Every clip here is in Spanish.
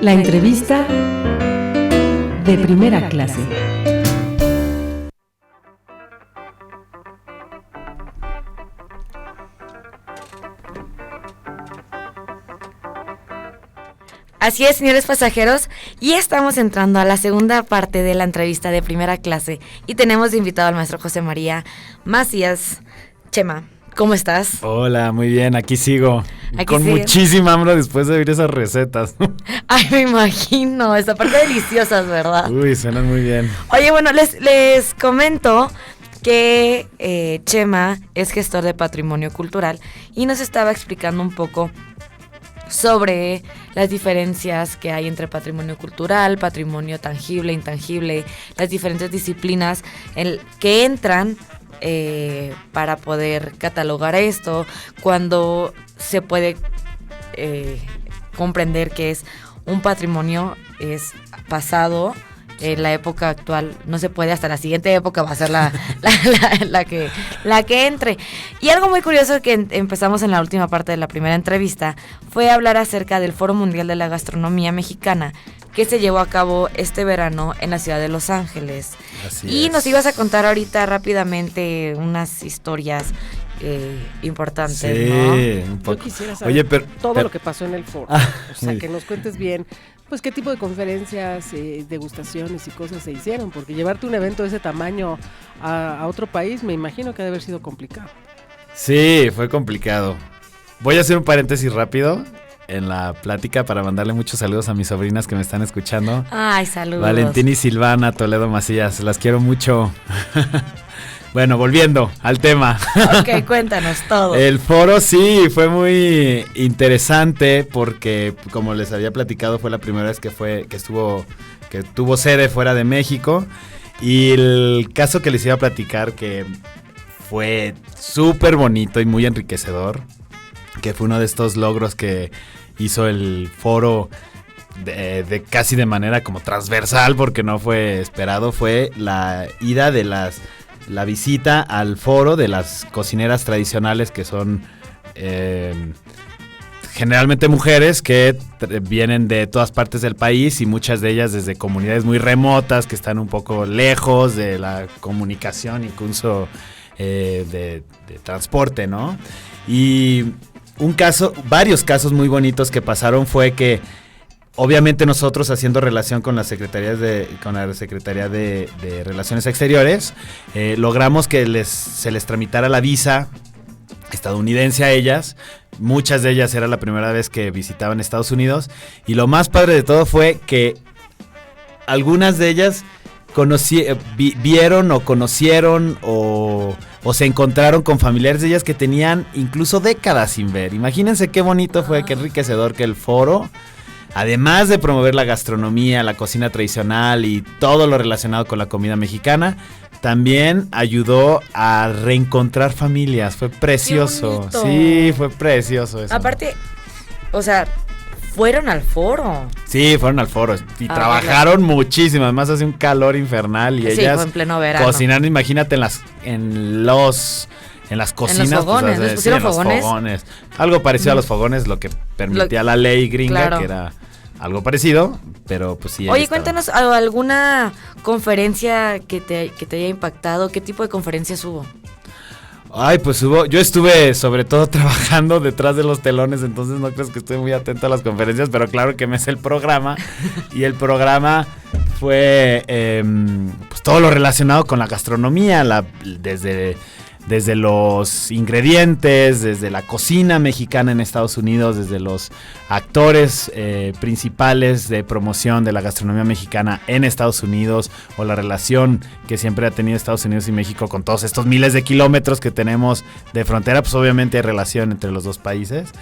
La entrevista de primera clase. Así es, señores pasajeros, y estamos entrando a la segunda parte de la entrevista de primera clase y tenemos de invitado al maestro José María Macías. Chema, ¿cómo estás? Hola, muy bien, aquí sigo. Con muchísima hambre después de oír esas recetas. Ay, me imagino, esta parte deliciosas, ¿verdad? Uy, suenan muy bien. Oye, bueno, les comento que Chema es gestor de patrimonio cultural y nos estaba explicando un poco sobre las diferencias que hay entre patrimonio cultural, patrimonio tangible, intangible, las diferentes disciplinas que entran para poder catalogar esto, cuando se puede comprender que es un patrimonio es pasado. La época actual no se puede, hasta la siguiente época va a ser la que entre. Y algo muy curioso que empezamos en la última parte de la primera entrevista fue hablar acerca del Foro Mundial de la Gastronomía Mexicana que se llevó a cabo este verano en la ciudad de Los Ángeles. Así es. Nos ibas a contar ahorita rápidamente unas historias importantes, sí, ¿no? Un poco. Yo quisiera saber todo lo que pasó en el foro. O sea, que nos cuentes bien, pues, qué tipo de conferencias, degustaciones y cosas se hicieron, porque llevarte un evento de ese tamaño a otro país, me imagino que debe haber sido complicado. Sí, fue complicado. Voy a hacer un paréntesis rápido en la plática para mandarle muchos saludos a mis sobrinas que me están escuchando. Ay, saludos. Valentín y Silvana Toledo Macías, las quiero mucho. Bueno, volviendo al tema. Ok, cuéntanos todo. El foro sí, fue muy interesante porque, como les había platicado, fue la primera vez que tuvo sede fuera de México. Y el caso que les iba a platicar, que fue súper bonito y muy enriquecedor, que fue uno de estos logros que hizo el foro de casi de manera como transversal, porque no fue esperado, fue la ida de la visita al foro de las cocineras tradicionales, que son generalmente mujeres que vienen de todas partes del país, y muchas de ellas desde comunidades muy remotas que están un poco lejos de la comunicación, incluso de transporte, ¿no? Y varios casos muy bonitos que pasaron fue que, obviamente, nosotros haciendo relación con la Secretaría de Relaciones Exteriores, logramos que se les tramitara la visa estadounidense a ellas. Muchas de ellas era la primera vez que visitaban Estados Unidos, y lo más padre de todo fue que algunas de ellas vieron o conocieron o se encontraron con familiares de ellas que tenían incluso décadas sin ver. Imagínense qué bonito fue, qué enriquecedor que el foro, además de promover la gastronomía, la cocina tradicional y todo lo relacionado con la comida mexicana, también ayudó a reencontrar familias. Fue precioso. Sí, fue precioso eso. Aparte, o sea, fueron al foro. Sí, fueron al foro y trabajaron muchísimo. Además hace un calor infernal y ellas fue en pleno verano. Cocinando, imagínate en las cocinas. En los fogones, pues, ¿les pusieron fogones? Algo parecido a los fogones, lo que permitía la ley gringa, claro, que era algo parecido, pero pues sí. Oye, cuéntanos alguna conferencia que te haya impactado. ¿Qué tipo de conferencias hubo? Ay, pues yo estuve sobre todo trabajando detrás de los telones, entonces no crees que estoy muy atento a las conferencias, pero claro que me sé el programa, y el programa fue pues todo lo relacionado con la gastronomía, desde los ingredientes, desde la cocina mexicana en Estados Unidos, desde los actores principales de promoción de la gastronomía mexicana en Estados Unidos, o la relación que siempre ha tenido Estados Unidos y México con todos estos miles de kilómetros que tenemos de frontera. Pues obviamente hay relación entre los dos países.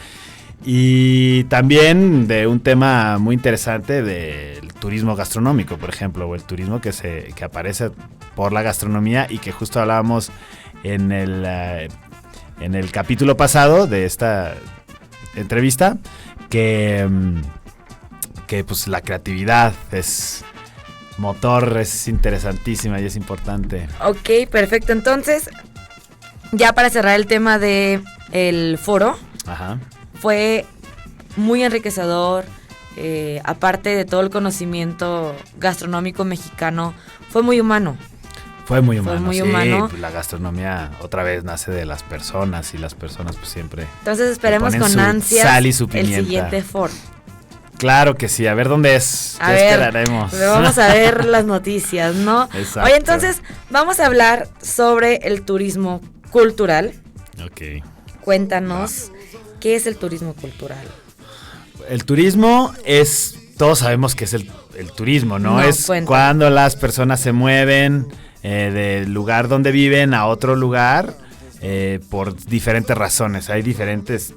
Y también de un tema muy interesante del turismo gastronómico, por ejemplo, o el turismo que aparece por la gastronomía, y que justo hablábamos en el capítulo pasado de esta entrevista, que pues la creatividad es motor, es interesantísima y es importante. Ok, perfecto. Entonces, ya para cerrar el tema de el foro, ajá, fue muy enriquecedor, aparte de todo el conocimiento gastronómico mexicano, fue muy humano. Fue muy humano, Fue muy sí, humano. pues la gastronomía otra vez nace de las personas y las personas pues siempre... Entonces esperemos le ponen con su ansias sal y su el pimienta. siguiente foro. Claro que sí, a ver dónde es, A ya ver, esperaremos. vamos a ver las noticias, ¿no? Exacto. Oye, entonces vamos a hablar sobre el turismo cultural. Ok. Cuéntanos, ¿qué es el turismo cultural? El turismo es, todos sabemos que es el turismo, ¿no? Es cuéntame. cuando las personas se mueven del lugar donde viven a otro lugar por diferentes razones. Hay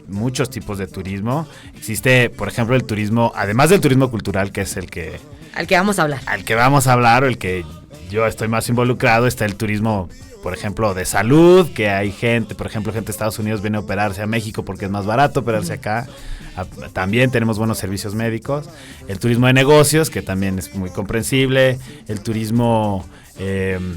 muchos tipos de turismo. Existe, por ejemplo, el turismo, además del turismo cultural, que es Al que vamos a hablar. al que vamos a hablar o el que yo estoy más involucrado, está el turismo, por ejemplo, de salud, que hay gente, por ejemplo, gente de Estados Unidos viene a operarse a México porque es más barato operarse acá. También tenemos buenos servicios médicos. El turismo de negocios, que también es muy comprensible. El turismo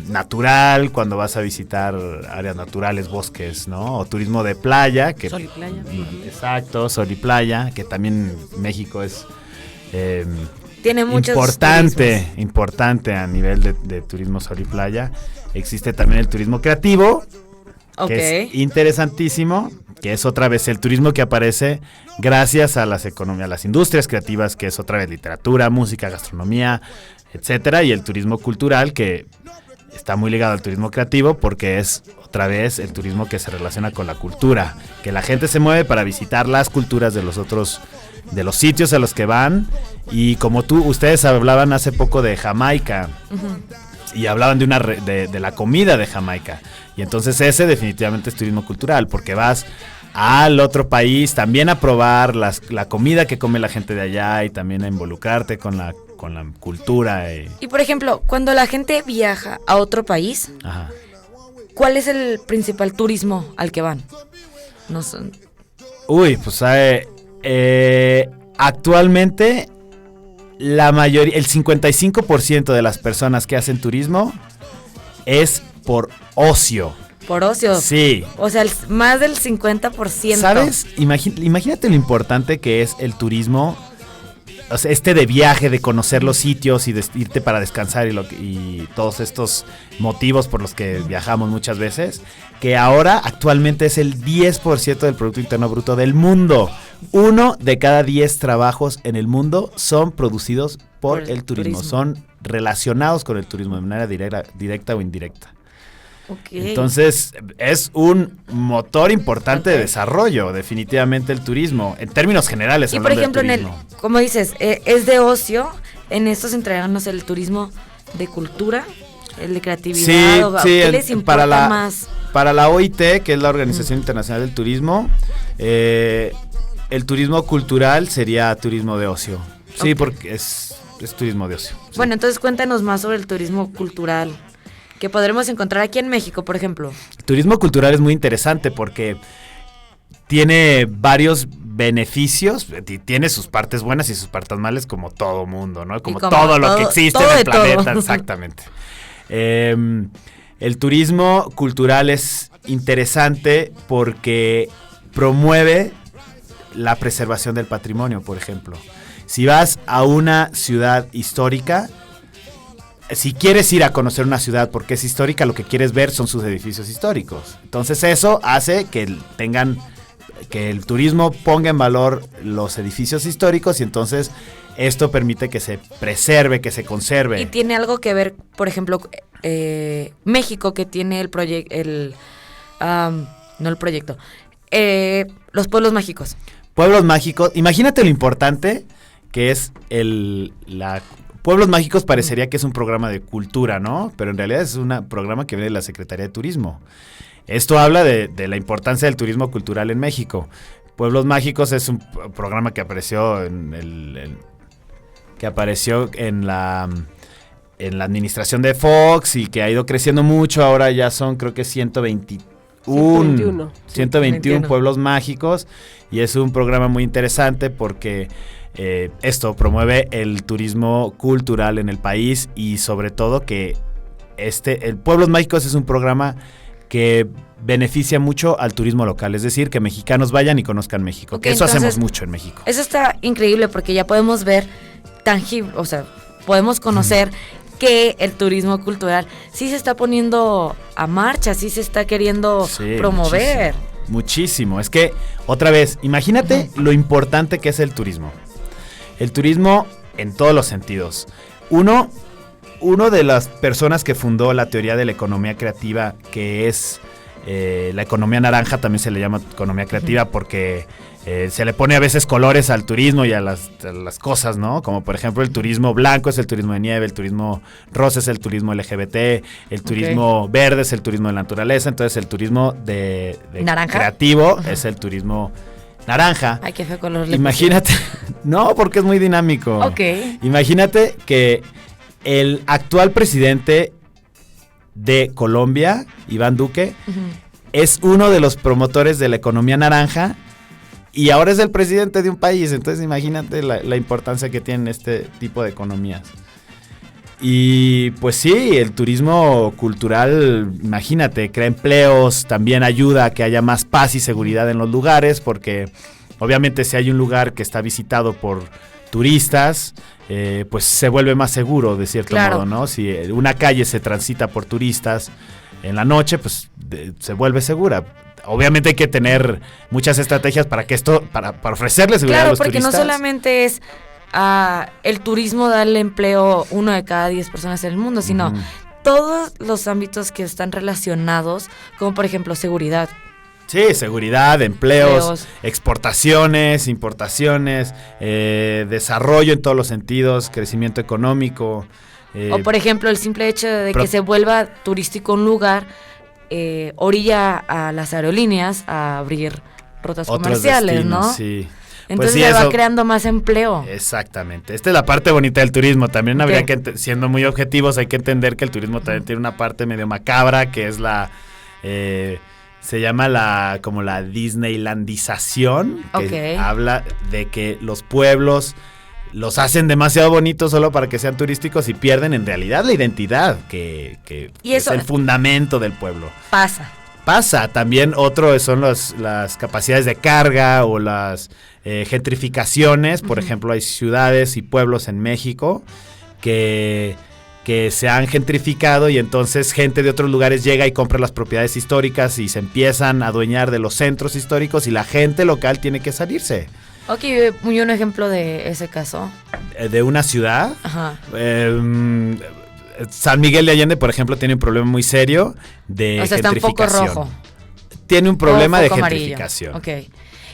natural, cuando vas a visitar áreas naturales, bosques, ¿no? O turismo de playa. Sol y playa. Exacto, sol y playa, que también México es... Tiene muchos importante a nivel de turismo sol y playa. Existe también el turismo creativo, que es interesantísimo, que es otra vez el turismo que aparece gracias a las economías, a las industrias creativas, que es otra vez literatura, música, gastronomía, etcétera, y el turismo cultural, que está muy ligado al turismo creativo porque es otra vez el turismo que se relaciona con la cultura, que la gente se mueve para visitar las culturas de los otros, de los sitios a los que van. Y como ustedes hablaban hace poco de Jamaica, y hablaban de la comida de Jamaica, y entonces ese definitivamente es turismo cultural, porque vas al otro país también a probar la comida que come la gente de allá y también a involucrarte con la cultura. Y por ejemplo, cuando la gente viaja a otro país, Ajá. ¿cuál es el principal turismo al que van? No sé. Uy, pues actualmente la mayoría, el 55% de las personas que hacen turismo es por ocio. Por ocio. Sí. O sea, más del 50%. ¿Sabes? Imagínate lo importante que es el turismo, o sea, de viaje, de conocer los sitios y de irte para descansar y todos estos motivos por los que viajamos muchas veces, que ahora actualmente es el 10% del Producto Interno Bruto del mundo. 1 de cada 10 trabajos en el mundo son producidos por el turismo, son relacionados con el turismo de manera directa o indirecta. Okay. Entonces, es un motor importante de desarrollo, definitivamente el turismo, en términos generales. Y por ejemplo, como dices, es de ocio, en estos entregamos el turismo de cultura, el de creatividad, ¿qué les importa más? Para la OIT, que es la Organización Internacional del Turismo, el turismo cultural sería turismo de ocio. Sí, okay. Porque es turismo de ocio. Sí. Bueno, entonces cuéntanos más sobre el turismo cultural que podremos encontrar aquí en México, por ejemplo. El turismo cultural es muy interesante porque tiene varios beneficios, tiene sus partes buenas y sus partes malas, como todo mundo, ¿no? Como todo lo que existe en el planeta, exactamente. El turismo cultural es interesante porque promueve la preservación del patrimonio, por ejemplo. Si vas a una ciudad histórica, si quieres ir a conocer una ciudad porque es histórica, lo que quieres ver son sus edificios históricos. Entonces eso hace que el turismo ponga en valor los edificios históricos y entonces esto permite que se preserve, que se conserve. Y tiene algo que ver, por ejemplo, México, que tiene el proyecto, los pueblos mágicos. Pueblos mágicos, imagínate lo importante que es Pueblos Mágicos parecería que es un programa de cultura, ¿no? Pero en realidad es un programa que viene de la Secretaría de Turismo. Esto habla de la importancia del turismo cultural en México. Pueblos Mágicos es un programa que apareció en la administración de Fox y que ha ido creciendo mucho. Ahora ya son, creo que 121 pueblos mágicos, y es un programa muy interesante porque esto promueve el turismo cultural en el país y sobre todo que el Pueblos Mágicos es un programa que beneficia mucho al turismo local, es decir, que mexicanos vayan y conozcan México, Ok, que eso entonces, hacemos mucho en México. Eso está increíble porque ya podemos ver tangible, o sea, podemos conocer que el turismo cultural sí se está poniendo a marcha, sí se está queriendo Sí, promover. Muchísimo. Es que, otra vez, imagínate lo importante que es el turismo. El turismo en todos los sentidos. Uno de las personas que fundó la teoría de la economía creativa, que es la economía naranja, también se le llama economía creativa porque se le pone a veces colores al turismo y a las cosas, ¿no? Como por ejemplo el turismo blanco es el turismo de nieve, el turismo rosa es el turismo LGBT, el turismo verde es el turismo de la naturaleza, entonces el turismo de ¿Naranja? creativo es el turismo naranja. Ay, qué feo color le Imagínate, no, porque es muy dinámico. Ok. Imagínate que el actual presidente de Colombia, Iván Duque, es uno de los promotores de la economía naranja y ahora es el presidente de un país. Entonces imagínate la importancia que tienen este tipo de economías. Y pues sí, el turismo cultural, imagínate, crea empleos, también ayuda a que haya más paz y seguridad en los lugares, porque obviamente si hay un lugar que está visitado por turistas, pues se vuelve más seguro de cierto modo, ¿no? Si una calle se transita por turistas en la noche, pues se vuelve segura. Obviamente hay que tener muchas estrategias para que esto, para ofrecerle seguridad a los turistas. Claro, porque no solamente es el turismo darle empleo 1 de cada 10 personas en el mundo, sino todos los ámbitos que están relacionados, como por ejemplo seguridad. Sí, seguridad, empleos, exportaciones, importaciones, desarrollo en todos los sentidos, crecimiento económico. O por ejemplo, el simple hecho de que se vuelva turístico un lugar, orilla a las aerolíneas a abrir rutas comerciales, destinos, ¿no? Sí. Entonces pues sí, se va creando más empleo. Exactamente. Esta es la parte bonita del turismo. También habría Okay. que, siendo muy objetivos, hay que entender que el turismo también tiene una parte medio macabra, que es se llama como la Disneylandización, que habla de que los pueblos los hacen demasiado bonitos solo para que sean turísticos y pierden en realidad la identidad, que es el fundamento del pueblo. Pasa. También otro son las capacidades de carga o las gentrificaciones. Por ejemplo, hay ciudades y pueblos en México que se han gentrificado y entonces gente de otros lugares llega y compra las propiedades históricas y se empiezan a adueñar de los centros históricos y la gente local tiene que salirse. Ok, muy un ejemplo de ese caso. De una ciudad. Ajá. San Miguel de Allende, por ejemplo, tiene un problema muy serio de gentrificación. Está un poco rojo. Tiene un problema de amarillo. gentrificación. Ok.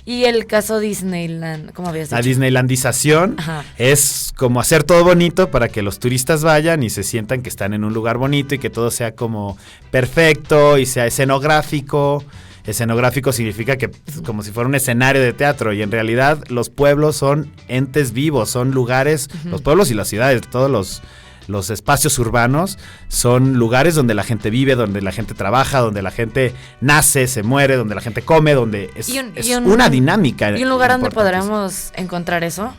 Y el caso Disneyland, ¿cómo habías dicho? La Disneylandización es como hacer todo bonito para que los turistas vayan y se sientan que están en un lugar bonito y que todo sea como perfecto y sea escenográfico. Escenográfico significa que como si fuera un escenario de teatro y en realidad los pueblos son entes vivos, son lugares, los pueblos y las ciudades, todos los espacios urbanos son lugares donde la gente vive, donde la gente trabaja, donde la gente nace, se muere, donde la gente come, donde es una dinámica. ¿Y un lugar donde podríamos encontrar eso?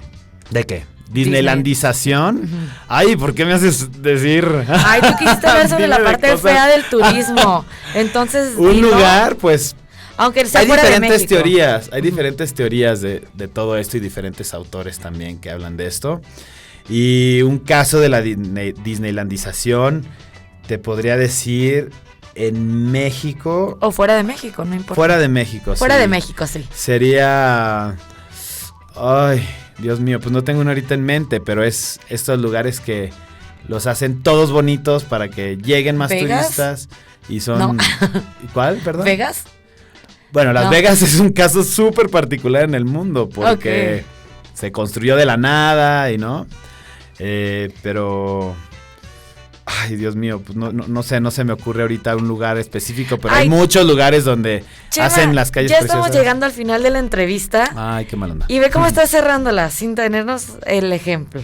¿De qué? Disneylandización. Ay, ¿por qué me haces decir? Ay, tú quisiste hablar sobre la parte fea del turismo. Entonces, un lugar, pues. Aunque sea hay fuera diferentes de México. teorías, hay diferentes teorías de todo esto y diferentes autores también que hablan de esto. Y un caso de la Disneylandización, te podría decir en México. O fuera de México, no importa. Fuera de México, Fuera de México, sí. Sería. Ay, Dios mío, pues no tengo uno ahorita en mente, pero es estos lugares que los hacen todos bonitos para que lleguen más turistas. Y son. No. ¿Cuál, perdón? ¿Vegas? Bueno, Las Vegas es un caso súper particular en el mundo porque se construyó de la nada y no. Pero. Ay, Dios mío, pues no sé, no se me ocurre ahorita un lugar específico, pero hay muchos lugares donde Chema, hacen las calles ya preciosas. estamos llegando al final de la entrevista. Ay, qué mal onda. Y ve cómo estás cerrándola sin tenernos el ejemplo.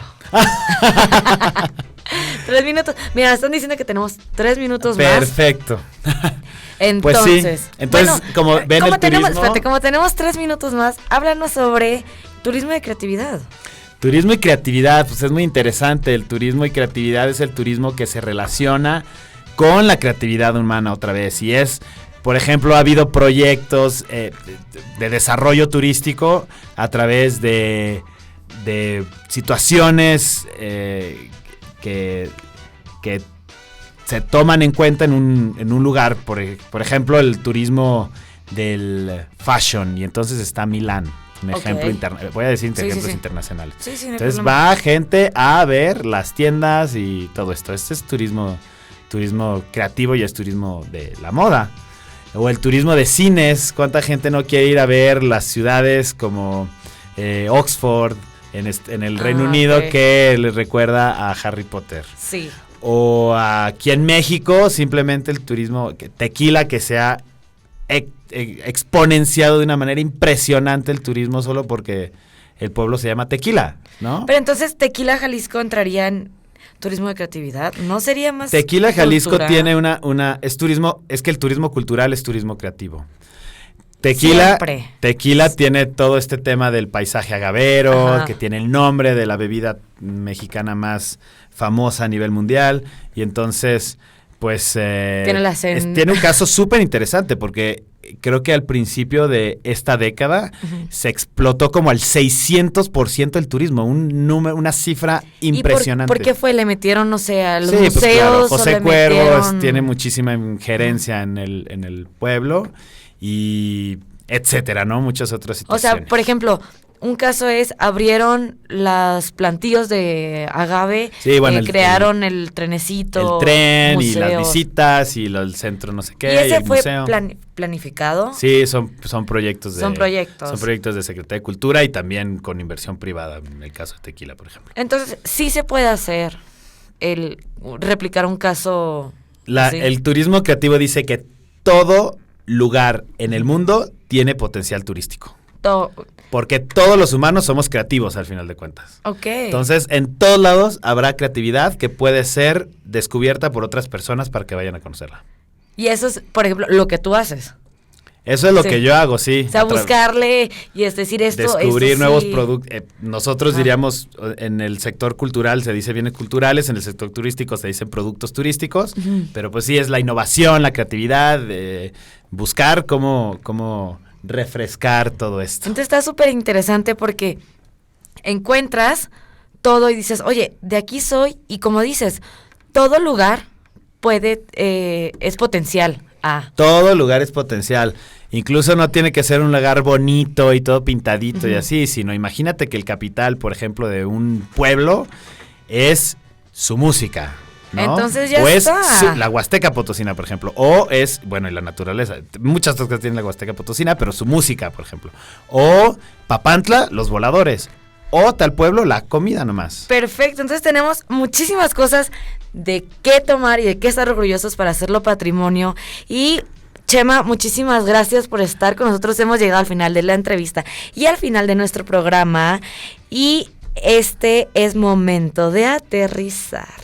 3 minutos. Mira, están diciendo que tenemos 3 minutos más. Perfecto. Entonces, pues sí. Entonces, bueno, como ven el turismo. Espérate, como tenemos 3 minutos más, háblanos sobre turismo de creatividad. Turismo y creatividad, pues es muy interesante. El turismo y creatividad es el turismo que se relaciona con la creatividad humana otra vez. Y es, por ejemplo, ha habido proyectos de desarrollo turístico a través de situaciones que se toman en cuenta en un lugar. Por ejemplo, el turismo del fashion, y entonces está Milán. Un ejemplo voy a decir ejemplos internacionales. Sí, entonces va gente a ver las tiendas y todo esto. Este es turismo creativo y es turismo de la moda. O el turismo de cines. ¿Cuánta gente no quiere ir a ver las ciudades como Oxford en el Reino Unido, que les recuerda a Harry Potter? Sí. O aquí en México, simplemente el turismo tequila, que se ha exponenciado de una manera impresionante el turismo solo porque el pueblo se llama Tequila, ¿no? Pero entonces Tequila Jalisco entraría en turismo de creatividad, ¿no sería más Tequila Jalisco cultura? tiene es turismo, es que el turismo cultural es turismo creativo. Tequila tiene todo este tema del paisaje agavero, que tiene el nombre de la bebida mexicana más famosa a nivel mundial, y entonces pues tiene un caso súper interesante, porque creo que al principio de esta década se explotó como al 600% el turismo, una cifra impresionante. ¿Y por qué fue? ¿Le metieron, no sé, a los museos? Pues claro, José Cuervos tiene muchísima injerencia en el pueblo, y etcétera, ¿no? Muchas otras situaciones. O sea, por ejemplo, un caso es, abrieron las plantillos de agave, crearon el trenecito, el tren museos. Y las visitas y el centro no sé qué. ¿Y ese el fue museo. Planificado? Sí, son proyectos Son proyectos de Secretaría de Cultura y también con inversión privada, en el caso de Tequila, por ejemplo. Entonces, sí se puede hacer replicar un caso así. El turismo creativo dice que todo lugar en el mundo tiene potencial turístico. Porque todos los humanos somos creativos al final de cuentas. Entonces, en todos lados habrá creatividad que puede ser descubierta por otras personas para que vayan a conocerla. Y eso es, por ejemplo, lo que tú haces. Eso es lo que yo hago, sí. O sea, buscarle y es decir esto. Descubrir nuevos productos. Nosotros diríamos, en el sector cultural se dice bienes culturales, en el sector turístico se dicen productos turísticos, pero pues sí es la innovación, la creatividad, buscar cómo refrescar todo esto. Entonces está súper interesante porque encuentras todo y dices, oye, de aquí soy, y como dices, todo lugar es potencial. Todo lugar es potencial. Incluso no tiene que ser un lugar bonito y todo pintadito y así, sino imagínate que el capital, por ejemplo, de un pueblo es su música, ¿no? Entonces ya o es está. La Huasteca Potosina, por ejemplo. O es, y la naturaleza. Muchas cosas tienen la Huasteca Potosina, pero su música, por ejemplo. O Papantla, los voladores. O tal pueblo, la comida nomás. Perfecto, entonces tenemos muchísimas cosas de qué tomar y de qué estar orgullosos para hacerlo patrimonio. Y Chema, muchísimas gracias por estar con nosotros. Hemos llegado al final de la entrevista y al final de nuestro programa. Y este es momento de aterrizar.